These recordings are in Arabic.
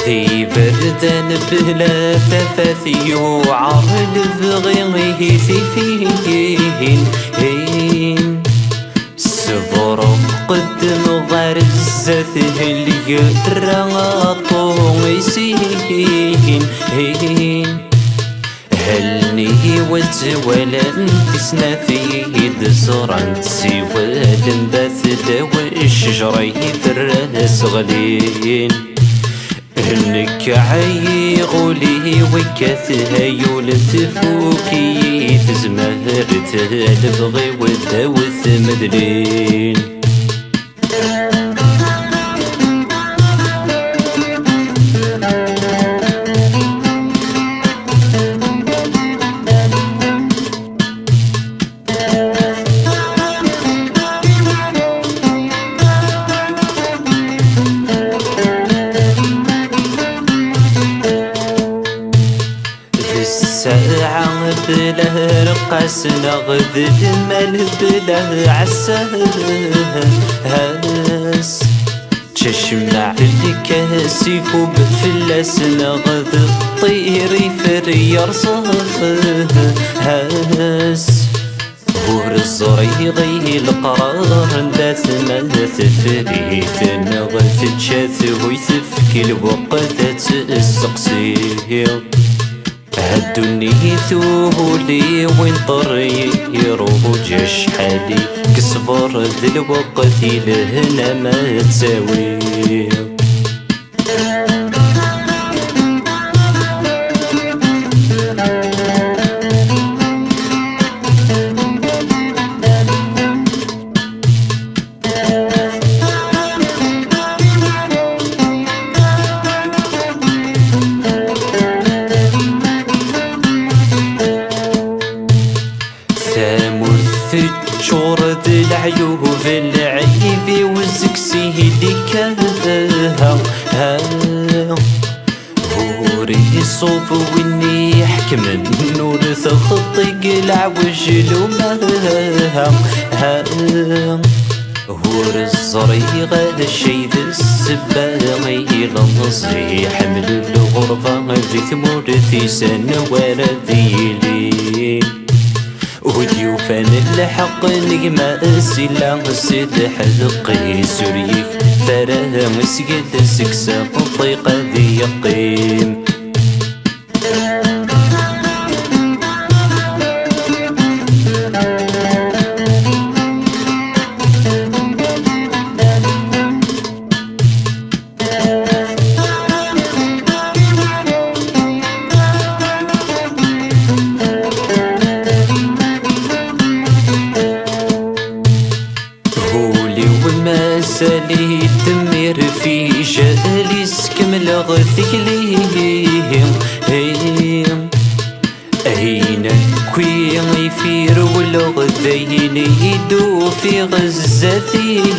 ذي بردان بلا تفاثي وعار لبغيه ثيفين صبر قدم غرزته اليرى طويسين هلني وتولا تسنا فيه دزران سوى دنباث داوى الشجري الراس غلين هنك عيغولي وكاثها يولد فوكي تزمهرت البغي وداوث مدلين ساعة بلا رقاس نغذ المال بلا عساس تشمع الكاسي كوب فلاس نغذ الطير فري رصاس بور الزريغي القرار نداث مالث فريث نغذ تشاث ويثفك الوقت السقسير هدوني ثولي وين طري يروج شحالي كصبر ذي الوقت لهنا ما تساوي تجور ذي العيوب العيب والزكسي اللي كاها هوري الصوف ويني يحكم النور تخطق العوج لوماها هور الزريغة الشي ذي السباغي لنصي حمل الغرفة ذي ثمور ذي سنوار ذي لين وديوفان الحق نجمة السلا السيد حلقي سوريك فراه مسجد سكسة الطيقة ذي يقيم سالي الدمير في جالي سكمل غثيليهم أين كوي يفير والغذين يدو في غزاتهم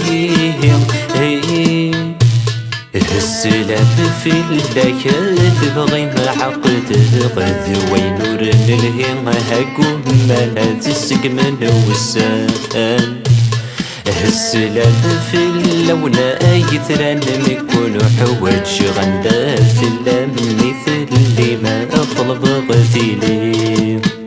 السلام في الليل بغي معقد غذ وينور للهم هاكم مالات السكمن والسان السلام في اللون يثران ميكون حواج غنداث اللام مثل اللي ما أطلب غثيلي